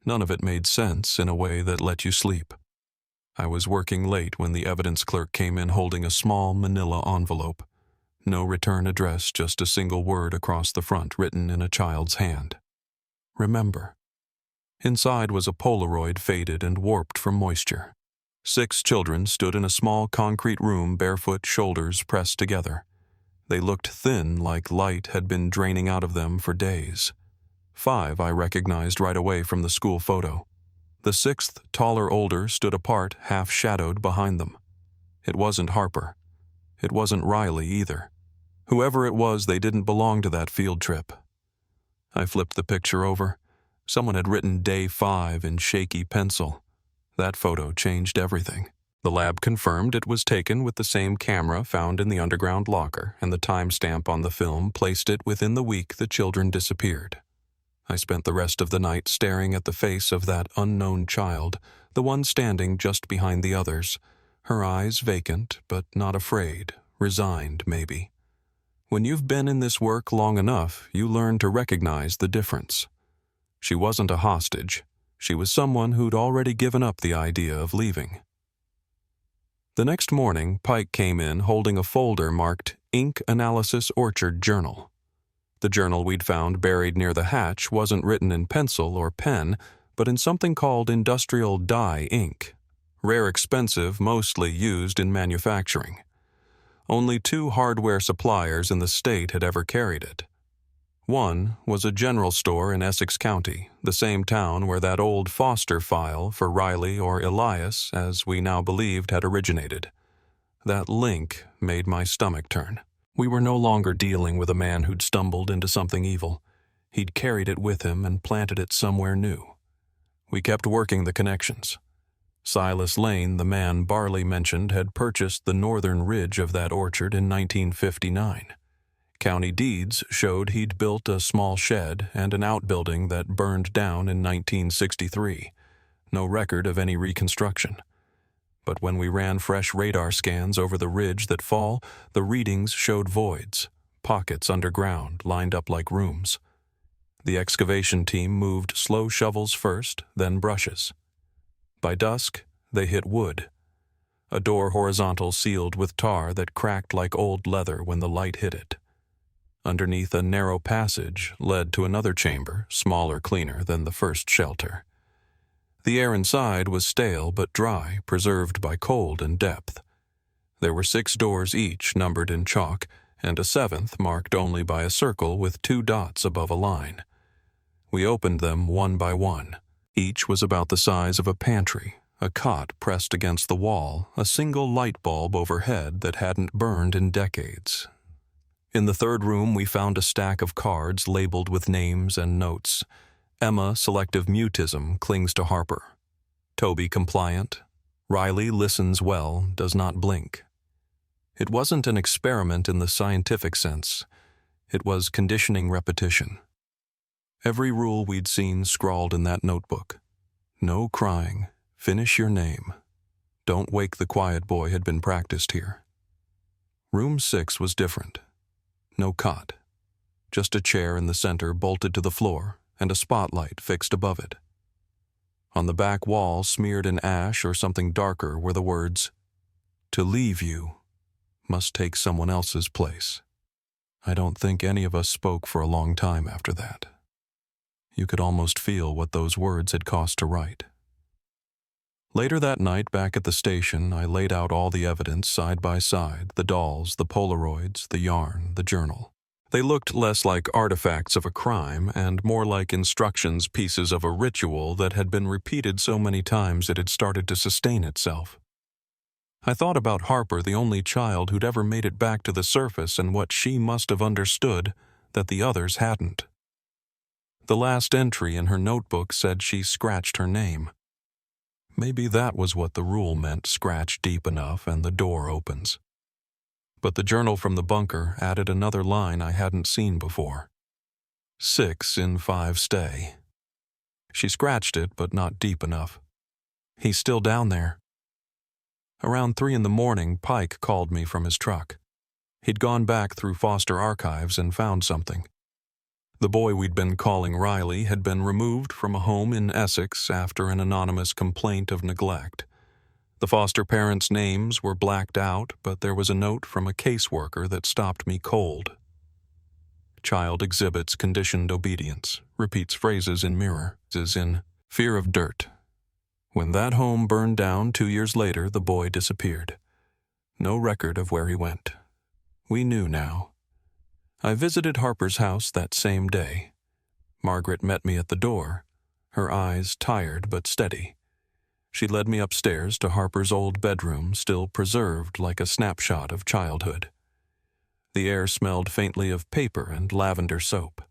None of it made sense in a way that let you sleep. I was working late when the evidence clerk came in holding a small manila envelope. No return address, just a single word across the front written in a child's hand. Remember. Inside was a Polaroid, faded and warped from moisture. 6 children stood in a small concrete room, barefoot, shoulders pressed together. They looked thin, like light had been draining out of them for days. 5 I recognized right away from the school photo. The 6th, taller, older, stood apart, half-shadowed behind them. It wasn't Harper. It wasn't Riley either. Whoever it was, they didn't belong to that field trip. I flipped the picture over. Someone had written Day 5 in shaky pencil. That photo changed everything. The lab confirmed it was taken with the same camera found in the underground locker, and the timestamp on the film placed it within the week the children disappeared. I spent the rest of the night staring at the face of that unknown child, the one standing just behind the others, her eyes vacant but not afraid, resigned maybe. When you've been in this work long enough, you learn to recognize the difference. She wasn't a hostage. She was someone who'd already given up the idea of leaving. The next morning, Pike came in holding a folder marked Ink Analysis Orchard Journal. The journal we'd found buried near the hatch wasn't written in pencil or pen, but in something called industrial dye ink. Rare, expensive, mostly used in manufacturing. Only 2 hardware suppliers in the state had ever carried it. One was a general store in Essex County, the same town where that old Foster file for Riley or Elias, as we now believed, had originated. That link made my stomach turn. We were no longer dealing with a man who'd stumbled into something evil. He'd carried it with him and planted it somewhere new. We kept working the connections. Silas Lane, the man Barley mentioned, had purchased the northern ridge of that orchard in 1959. County deeds showed he'd built a small shed and an outbuilding that burned down in 1963. No record of any reconstruction. But when we ran fresh radar scans over the ridge that fall, the readings showed voids, pockets underground lined up like rooms. The excavation team moved slow shovels first, then brushes. By dusk, they hit wood. A door horizontal sealed with tar that cracked like old leather when the light hit it. Underneath, a narrow passage led to another chamber, smaller, cleaner than the first shelter. The air inside was stale but dry, preserved by cold and depth. There were 6 doors each, numbered in chalk, and a 7th marked only by a circle with 2 dots above a line. We opened them one by one. Each was about the size of a pantry, a cot pressed against the wall, a single light bulb overhead that hadn't burned in decades. In the 3rd room, we found a stack of cards labeled with names and notes. Emma, selective mutism, clings to Harper. Toby, compliant. Riley listens well, does not blink. It wasn't an experiment in the scientific sense. It was conditioning repetition. Every rule we'd seen scrawled in that notebook. No crying. Finish your name. Don't wake the quiet boy had been practiced here. Room 6 was different. No cot. Just a chair in the center bolted to the floor and a spotlight fixed above it. On the back wall, smeared in ash or something darker, were the words, "To leave you must take someone else's place." I don't think any of us spoke for a long time after that. You could almost feel what those words had cost to write. Later that night, back at the station, I laid out all the evidence side by side, the dolls, the Polaroids, the yarn, the journal. They looked less like artifacts of a crime and more like instructions pieces of a ritual that had been repeated so many times it had started to sustain itself. I thought about Harper, the only child who'd ever made it back to the surface, and what she must have understood that the others hadn't. The last entry in her notebook said she scratched her name. Maybe that was what the rule meant, scratch deep enough and the door opens. But the journal from the bunker added another line I hadn't seen before. 6 in 5 stay. She scratched it, but not deep enough. He's still down there. Around 3 a.m, Pike called me from his truck. He'd gone back through Foster archives and found something. The boy we'd been calling Riley had been removed from a home in Essex after an anonymous complaint of neglect. The foster parents' names were blacked out, but there was a note from a caseworker that stopped me cold. Child exhibits conditioned obedience, repeats phrases in mirror, is in fear of dirt. When that home burned down 2 years later, the boy disappeared. No record of where he went. We knew now. I visited Harper's house that same day. Margaret met me at the door, her eyes tired but steady. She led me upstairs to Harper's old bedroom, still preserved like a snapshot of childhood. The air smelled faintly of paper and lavender soap.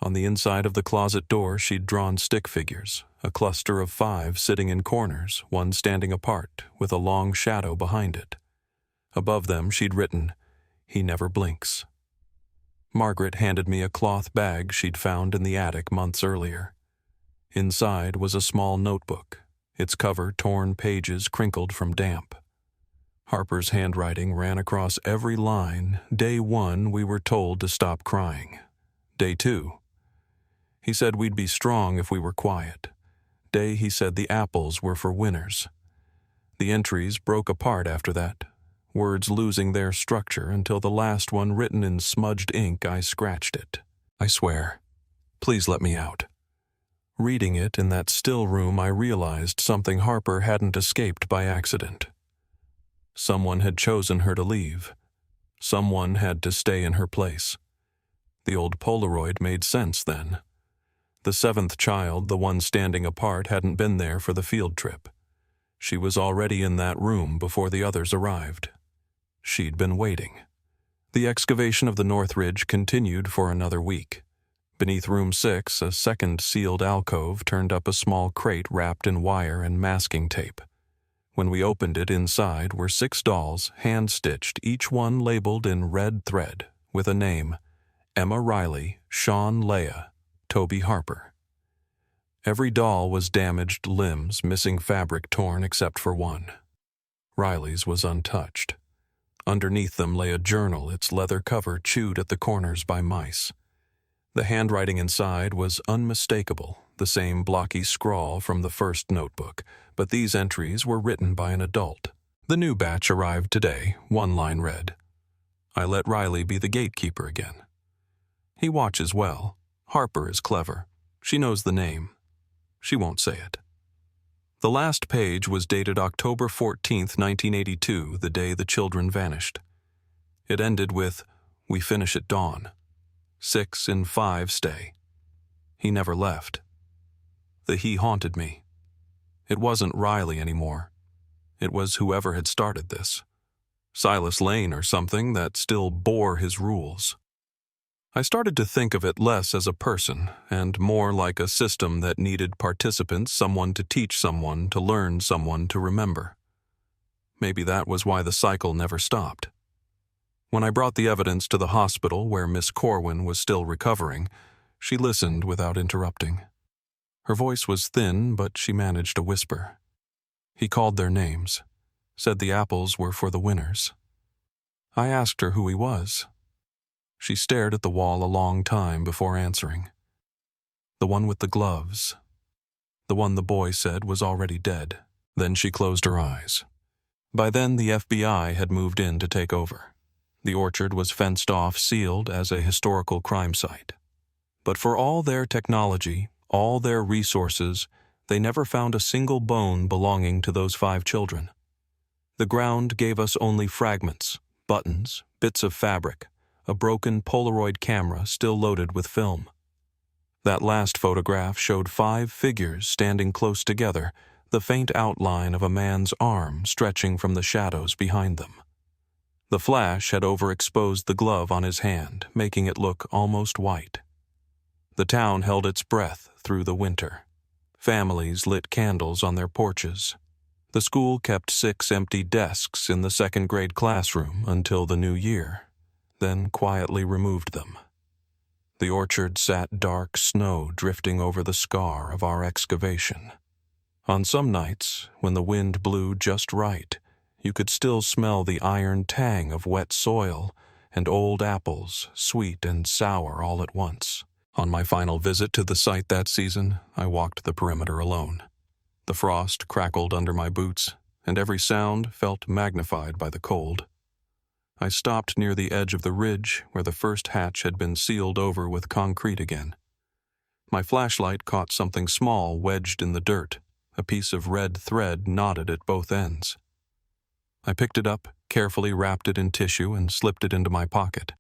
On the inside of the closet door she'd drawn stick figures, a cluster of 5 sitting in corners, one standing apart, with a long shadow behind it. Above them she'd written, "He never blinks." Margaret handed me a cloth bag she'd found in the attic months earlier. Inside was a small notebook, its cover torn pages crinkled from damp. Harper's handwriting ran across every line. Day 1, we were told to stop crying. Day 2, he said we'd be strong if we were quiet. Day, he said the apples were for winners. The entries broke apart after that, words losing their structure until the last one, written in smudged ink, I scratched it. "I swear. Please let me out." Reading it in that still room, I realized something Harper hadn't escaped by accident. Someone had chosen her to leave. Someone had to stay in her place. The old Polaroid made sense then. The 7th child, the one standing apart, hadn't been there for the field trip. She was already in that room before the others arrived. She'd been waiting. The excavation of the North Ridge continued for another week. Beneath room 6, a second sealed alcove turned up a small crate wrapped in wire and masking tape. When we opened it, inside were 6 dolls, hand-stitched, each one labeled in red thread, with a name: Emma Riley, Sean Leah, Toby Harper. Every doll was damaged limbs, missing fabric torn except for one. Riley's was untouched. Underneath them lay a journal, its leather cover chewed at the corners by mice. The handwriting inside was unmistakable, the same blocky scrawl from the first notebook, but these entries were written by an adult. The new batch arrived today. One line read, "I let Riley be the gatekeeper again. He watches well. Harper is clever. She knows the name. She won't say it." The last page was dated October 14th, 1982, the day the children vanished. It ended with, "We finish at dawn. 6 in 5 stay." He never left. The he haunted me. It wasn't Riley anymore. It was whoever had started this. Silas Lane or something that still bore his rules. I started to think of it less as a person and more like a system that needed participants, someone to teach someone, to learn someone to remember. Maybe that was why the cycle never stopped. When I brought the evidence to the hospital where Miss Corwin was still recovering, she listened without interrupting. Her voice was thin, but she managed a whisper. He called their names, said the apples were for the winners. I asked her who he was. She stared at the wall a long time before answering. "The one with the gloves. The one the boy said was already dead." Then she closed her eyes. By then the FBI had moved in to take over. The orchard was fenced off, sealed as a historical crime site. But for all their technology, all their resources, they never found a single bone belonging to those 5 children. The ground gave us only fragments, buttons, bits of fabric, a broken Polaroid camera still loaded with film. That last photograph showed 5 figures standing close together, the faint outline of a man's arm stretching from the shadows behind them. The flash had overexposed the glove on his hand, making it look almost white. The town held its breath through the winter. Families lit candles on their porches. The school kept 6 empty desks in the 2nd grade classroom until the new year, then quietly removed them. The orchard sat dark snow drifting over the scar of our excavation. On some nights, when the wind blew just right, you could still smell the iron tang of wet soil and old apples, sweet and sour all at once. On my final visit to the site that season, I walked the perimeter alone. The frost crackled under my boots, and every sound felt magnified by the cold. I stopped near the edge of the ridge where the first hatch had been sealed over with concrete again. My flashlight caught something small wedged in the dirt, a piece of red thread knotted at both ends. I picked it up, carefully wrapped it in tissue, and slipped it into my pocket.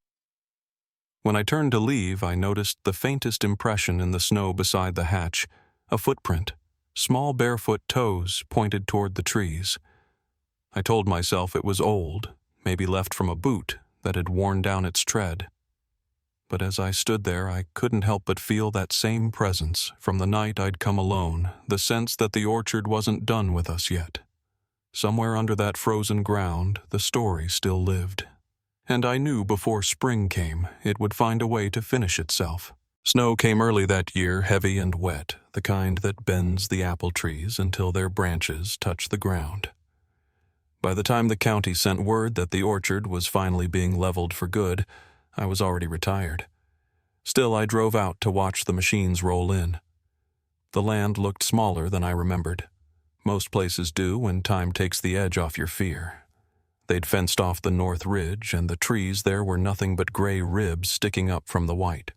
When I turned to leave, I noticed the faintest impression in the snow beside the hatch, a footprint. Small barefoot toes pointed toward the trees. I told myself it was old, maybe left from a boot that had worn down its tread. But as I stood there, I couldn't help but feel that same presence from the night I'd come alone, the sense that the orchard wasn't done with us yet. Somewhere under that frozen ground, the story still lived. And I knew before spring came, it would find a way to finish itself. Snow came early that year, heavy and wet, the kind that bends the apple trees until their branches touch the ground. By the time the county sent word that the orchard was finally being leveled for good, I was already retired. Still, I drove out to watch the machines roll in. The land looked smaller than I remembered. Most places do when time takes the edge off your fear. They'd fenced off the north ridge, and the trees there were nothing but gray ribs sticking up from the white.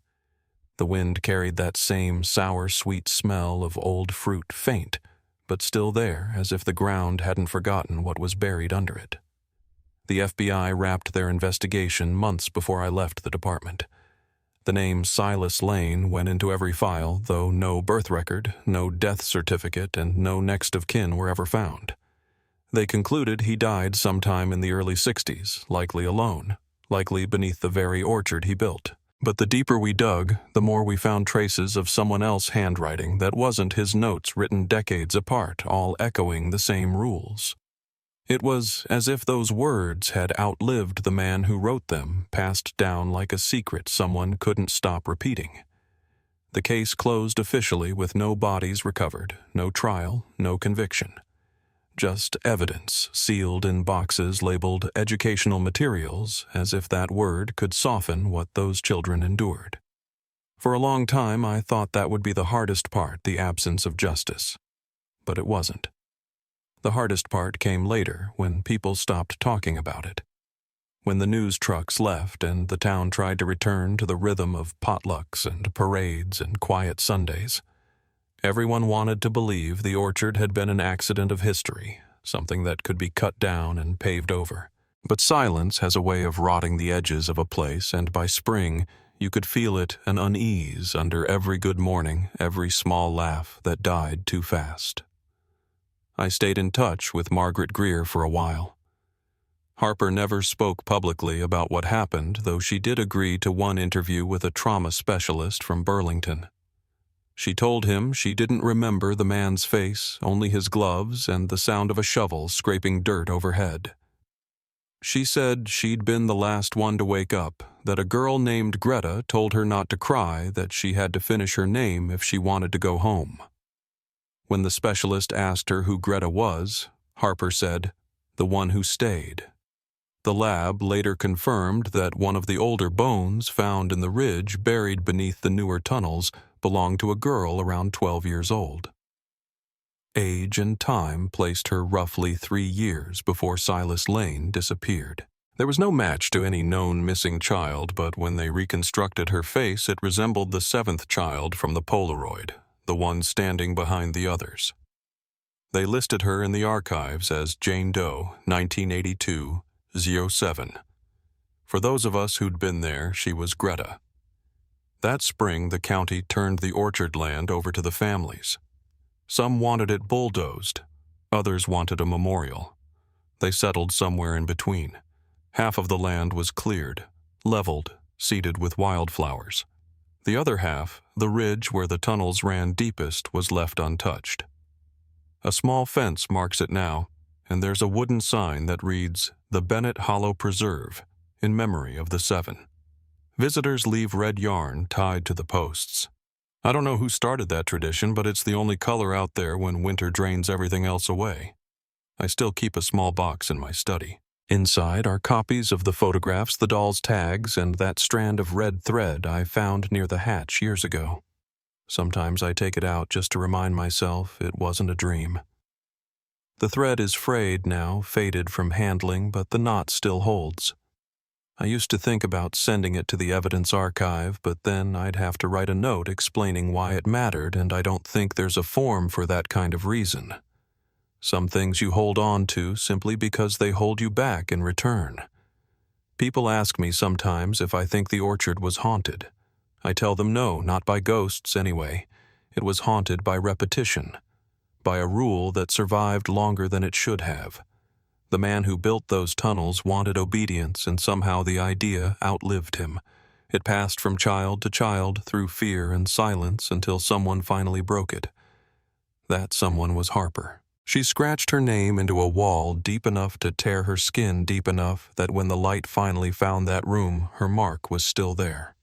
The wind carried that same sour, sweet smell of old fruit, faint, but still there, as if the ground hadn't forgotten what was buried under it. The FBI wrapped their investigation months before I left the department. The name Silas Lane went into every file, though no birth record, no death certificate, and no next of kin were ever found. They concluded he died sometime in the early 60s, likely alone, likely beneath the very orchard he built. But the deeper we dug, the more we found traces of someone else's handwriting that wasn't his notes written decades apart, all echoing the same rules. It was as if those words had outlived the man who wrote them, passed down like a secret someone couldn't stop repeating. The case closed officially with no bodies recovered, no trial, no conviction. Just evidence sealed in boxes labeled educational materials, as if that word could soften what those children endured. For a long time, I thought that would be the hardest part, the absence of justice. But it wasn't. The hardest part came later, when people stopped talking about it. When the news trucks left and the town tried to return to the rhythm of potlucks and parades and quiet Sundays. Everyone wanted to believe the orchard had been an accident of history, something that could be cut down and paved over. But silence has a way of rotting the edges of a place, and by spring, you could feel it an unease under every good morning, every small laugh that died too fast. I stayed in touch with Margaret Grier for a while. Harper never spoke publicly about what happened, though she did agree to one interview with a trauma specialist from Burlington. She told him she didn't remember the man's face, only his gloves and the sound of a shovel scraping dirt overhead. She said she'd been the last one to wake up, that a girl named Greta told her not to cry, that she had to finish her name if she wanted to go home. When the specialist asked her who Greta was, Harper said, "The one who stayed." The lab later confirmed that one of the older bones found in the ridge buried beneath the newer tunnels belonged to a girl around 12 years old. Age and time placed her roughly 3 years before Silas Lane disappeared. There was no match to any known missing child, but when they reconstructed her face, it resembled the 7th child from the Polaroid, the one standing behind the others. They listed her in the archives as Jane Doe, 1982-07. For those of us who'd been there, she was Greta. That spring, the county turned the orchard land over to the families. Some wanted it bulldozed. Others wanted a memorial. They settled somewhere in between. Half of the land was cleared, leveled, seeded with wildflowers. The other half, the ridge where the tunnels ran deepest, was left untouched. A small fence marks it now, and there's a wooden sign that reads, "The Bennett Hollow Preserve," in memory of the 7. Visitors leave red yarn tied to the posts. I don't know who started that tradition, but it's the only color out there when winter drains everything else away. I still keep a small box in my study. Inside are copies of the photographs, the doll's tags, and that strand of red thread I found near the hatch years ago. Sometimes I take it out just to remind myself it wasn't a dream. The thread is frayed now, faded from handling, but the knot still holds. I used to think about sending it to the evidence archive, but then I'd have to write a note explaining why it mattered, and I don't think there's a form for that kind of reason. Some things you hold on to simply because they hold you back in return. People ask me sometimes if I think the orchard was haunted. I tell them no, not by ghosts anyway. It was haunted by repetition, by a rule that survived longer than it should have. The man who built those tunnels wanted obedience, and somehow the idea outlived him. It passed from child to child through fear and silence until someone finally broke it. That someone was Harper. She scratched her name into a wall deep enough to tear her skin deep enough that when the light finally found that room, her mark was still there.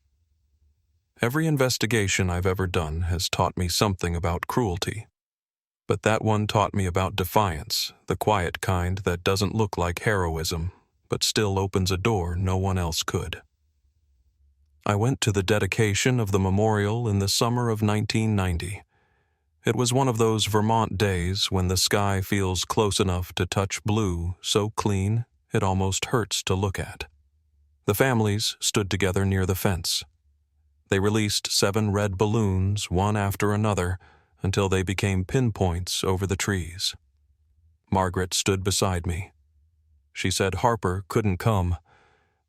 Every investigation I've ever done has taught me something about cruelty. But that one taught me about defiance, the quiet kind that doesn't look like heroism, but still opens a door no one else could. I went to the dedication of the memorial in the summer of 1990. It was one of those Vermont days when the sky feels close enough to touch blue, so clean it almost hurts to look at. The families stood together near the fence. They released 7 red balloons, one after another, until they became pinpoints over the trees. Margaret stood beside me. She said Harper couldn't come.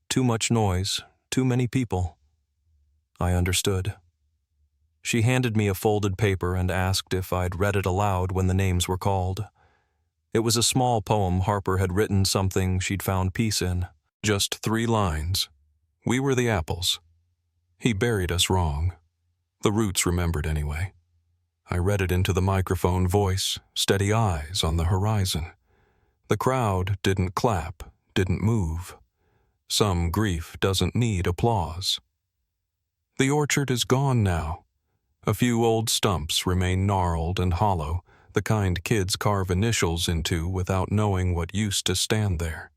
Too much noise, too many people. I understood. She handed me a folded paper and asked if I'd read it aloud when the names were called. It was a small poem Harper had written, something she'd found peace in. Just 3 lines. We were the apples. He buried us wrong. The roots remembered anyway. I read it into the microphone, voice, steady eyes on the horizon. The crowd didn't clap, didn't move. Some grief doesn't need applause. The orchard is gone now. A few old stumps remain gnarled and hollow, the kind kids carve initials into without knowing what used to stand there.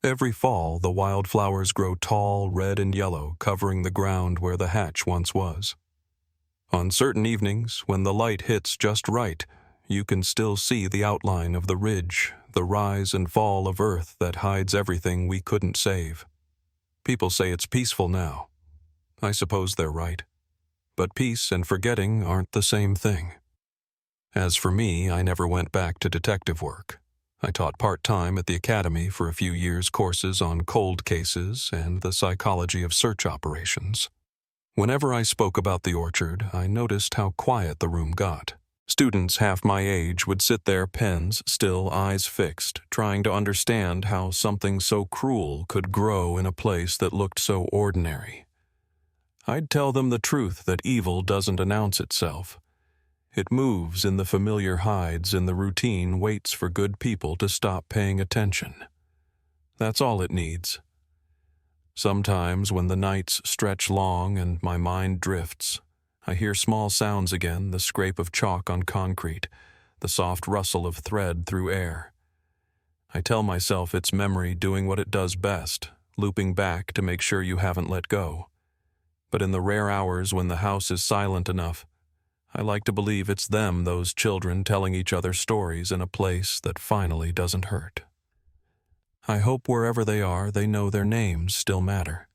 Every fall, the wildflowers grow tall, red and yellow, covering the ground where the hatch once was. On certain evenings, when the light hits just right, you can still see the outline of the ridge, the rise and fall of earth that hides everything we couldn't save. People say it's peaceful now. I suppose they're right. But peace and forgetting aren't the same thing. As for me, I never went back to detective work. I taught part-time at the academy for a few years courses on cold cases and the psychology of search operations. Whenever I spoke about the orchard, I noticed how quiet the room got. Students half my age would sit there, pens still, eyes fixed, trying to understand how something so cruel could grow in a place that looked so ordinary. I'd tell them the truth that evil doesn't announce itself. It moves in the familiar hides, and the routine waits for good people to stop paying attention. That's all it needs. Sometimes when the nights stretch long and my mind drifts, I hear small sounds again, the scrape of chalk on concrete, the soft rustle of thread through air. I tell myself it's memory doing what it does best, looping back to make sure you haven't let go. But in the rare hours when the house is silent enough, I like to believe it's them, those children, telling each other stories in a place that finally doesn't hurt. I hope wherever they are, they know their names still matter.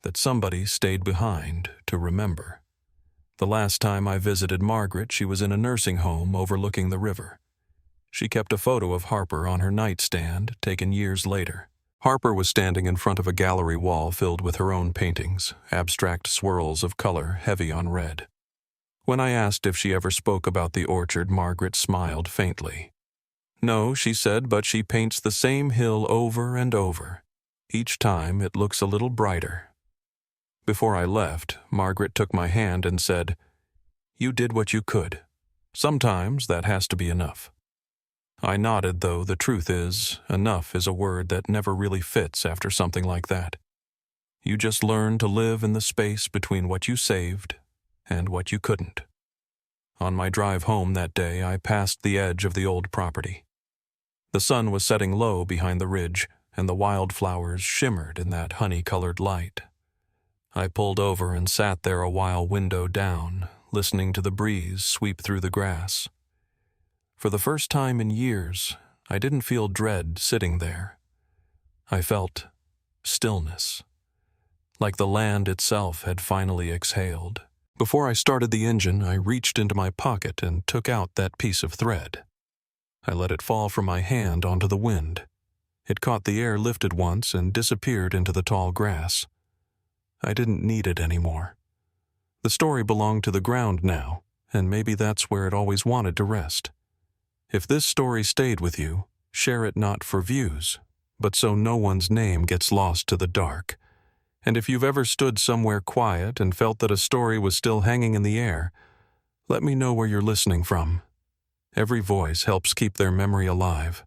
That somebody stayed behind to remember. The last time I visited Margaret, she was in a nursing home overlooking the river. She kept a photo of Harper on her nightstand, taken years later. Harper was standing in front of a gallery wall filled with her own paintings, abstract swirls of color heavy on red. When I asked if she ever spoke about the orchard, Margaret smiled faintly. No, she said, but she paints the same hill over and over. Each time it looks a little brighter. Before I left, Margaret took my hand and said, "You did what you could. Sometimes that has to be enough." I nodded, though the truth is, enough is a word that never really fits after something like that. You just learn to live in the space between what you saved and what you couldn't. On my drive home that day, I passed the edge of the old property. The sun was setting low behind the ridge, and the wildflowers shimmered in that honey-colored light. I pulled over and sat there a while, window down, listening to the breeze sweep through the grass. For the first time in years, I didn't feel dread sitting there. I felt stillness. Like the land itself had finally exhaled. Before I started the engine, I reached into my pocket and took out that piece of thread. I let it fall from my hand onto the wind. It caught the air, lifted once, and disappeared into the tall grass. I didn't need it anymore. The story belonged to the ground now, and maybe that's where it always wanted to rest. If this story stayed with you, share it not for views, but so no one's name gets lost to the dark. And if you've ever stood somewhere quiet and felt that a story was still hanging in the air, let me know where you're listening from. Every voice helps keep their memory alive.